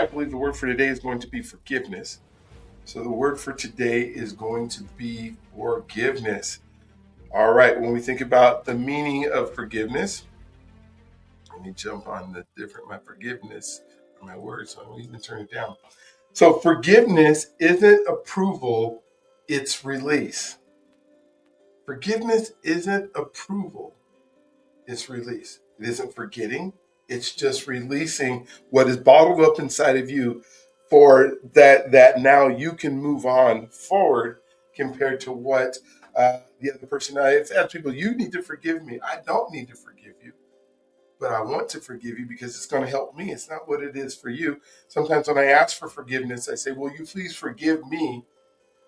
I believe the word for today is going to be forgiveness. So the word for today is going to be forgiveness. All right, when we think about the meaning of forgiveness, let me jump on the different my forgiveness, my words, so I'm even turn it down. So forgiveness isn't approval, it's release. Forgiveness isn't approval, it's release. It isn't forgetting, it's just releasing what is bottled up inside of you for that now you can move on forward compared to what the other person. I've asked people, you need to forgive me. I don't need to forgive you, but I want to forgive you because it's going to help me. It's not what it is for you. Sometimes when I ask for forgiveness, I say, will you please forgive me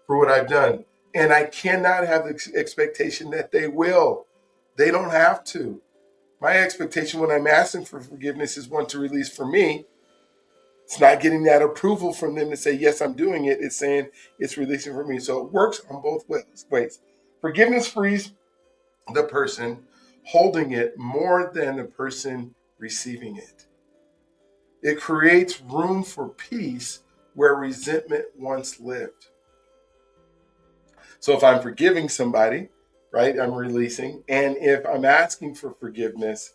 for what I've done? And I cannot have the expectation that they will. They don't have to. My expectation when I'm asking for forgiveness is one to release for me. It's not getting that approval from them to say, yes, I'm doing it. It's saying it's releasing for me. So it works on both ways. Forgiveness frees the person holding it more than the person receiving it. It creates room for peace where resentment once lived. So if I'm forgiving somebody, right, I'm releasing. And if I'm asking for forgiveness,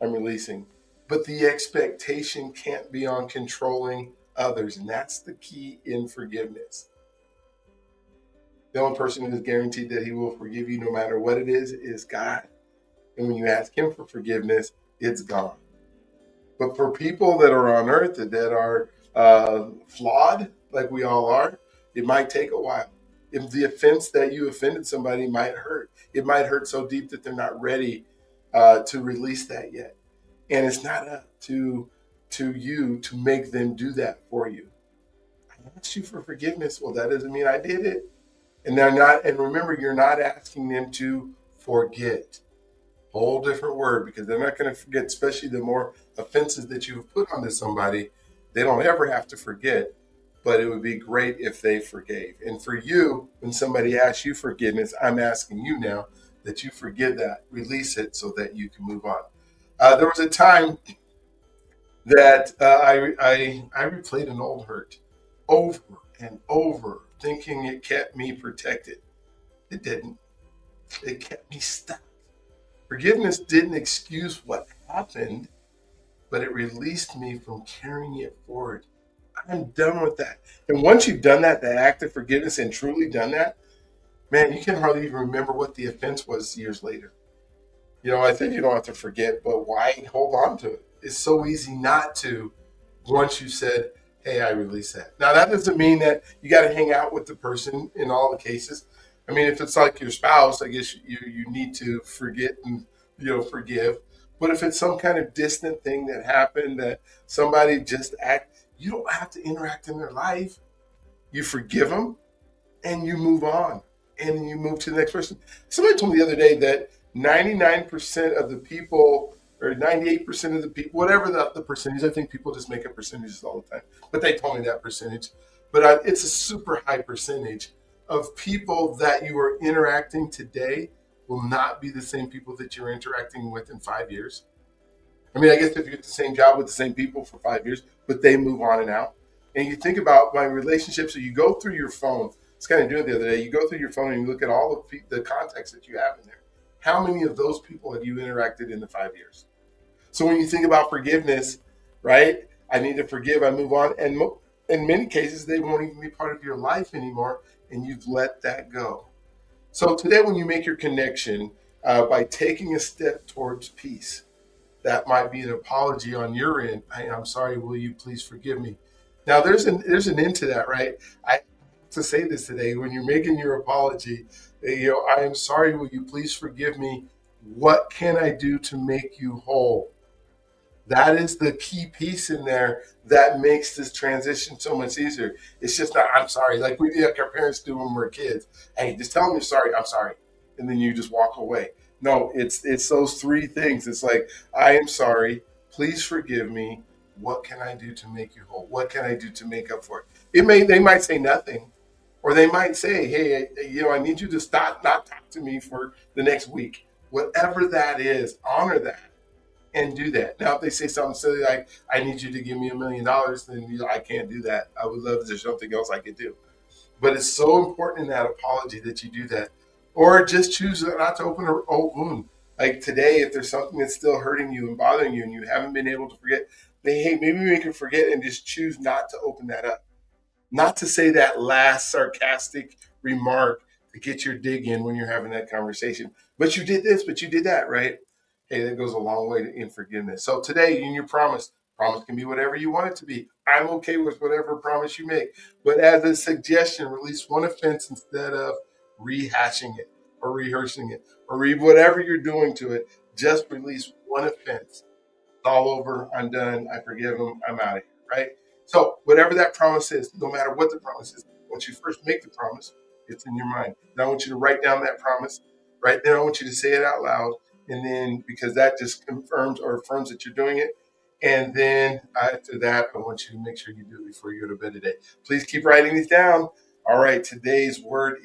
I'm releasing. But the expectation can't be on controlling others. And that's the key in forgiveness. The only person who is guaranteed that he will forgive you no matter what it is God. And when you ask him for forgiveness, it's gone. But for people that are on earth that are flawed, like we all are, it might take a while. If the offense that you offended somebody might hurt, it might hurt so deep that they're not ready to release that yet. And it's not up to you to make them do that for you. I asked you for forgiveness. Well, that doesn't mean I did it. And they're not. And remember, you're not asking them to forget. Whole different word because they're not going to forget. Especially the more offenses that you have put onto somebody, they don't ever have to forget. But it would be great if they forgave. And for you, when somebody asks you forgiveness, I'm asking you now that you forgive that, release it, so that you can move on. There was a time that I replayed an old hurt over and over, thinking it kept me protected. It didn't. It kept me stuck. Forgiveness didn't excuse what happened, but it released me from carrying it forward. I'm done with that. And once you've done that, that act of forgiveness, and truly done that, man, you can hardly even remember what the offense was years later. I think you don't have to forget, but why hold on to it? It's so easy not to once you said, hey, I release that. Now, that doesn't mean that you got to hang out with the person in all the cases. I mean, if it's like your spouse, I guess you need to forget and, forgive. But if it's some kind of distant thing that happened that somebody just you don't have to interact in their life. You forgive them and you move on and you move to the next person. Somebody told me the other day that 99% of the people or 98% of the people, whatever the percentage, I think people just make up percentages all the time, but they told me that percentage. But it's a super high percentage of people that you are interacting today will not be the same people that you're interacting with in 5 years. I mean, I guess if you get the same job with the same people for 5 years, but they move on and out. And you think about my relationship, so you go through your phone. It's kind of doing it the other day. You go through your phone and you look at all the contacts that you have in there. How many of those people have you interacted in the 5 years? So when you think about forgiveness, right? I need to forgive. I move on, and in many cases, they won't even be part of your life anymore, and you've let that go. So today, when you make your connection by taking a step towards peace, that might be an apology on your end. Hey, I'm sorry. Will you please forgive me? Now, there's an end to that, right? I have to say this today. When you're making your apology, I am sorry. Will you please forgive me? What can I do to make you whole? That is the key piece in there that makes this transition so much easier. It's just not, I'm sorry, like our parents do when we're kids. Hey, just tell them you're sorry, I'm sorry. And then you just walk away. No, it's those three things. It's like, I am sorry, please forgive me. What can I do to make you whole? What can I do to make up for it? They might say nothing, or they might say, hey, I need you to stop not talk to me for the next week. Whatever that is, honor that and do that. Now, if they say something silly like, I need you to give me $1 million, then I can't do that. I would love if there's something else I could do. But it's so important in that apology that you do that. Or just choose not to open an old wound. Like today, if there's something that's still hurting you and bothering you and you haven't been able to forget, hey, maybe we can forget and just choose not to open that up. Not to say that last sarcastic remark to get your dig in when you're having that conversation. But you did this, but you did that, right? Hey, that goes a long way in forgiveness. So today, in your promise can be whatever you want it to be. I'm okay with whatever promise you make. But as a suggestion, release one offense instead of rehashing it or rehearsing it or whatever you're doing to it. Just release one offense. It's all over. I'm done. I forgive them. I'm out of here. Right. So whatever that promise is, no matter what the promise is, once you first make the promise, it's in your mind. Now I want you to write down that promise. Right then I want you to say it out loud, and then because that just confirms or affirms that you're doing it. And then after that, I want you to make sure you do it before you go to bed today. Please keep writing these down. All right. Today's word is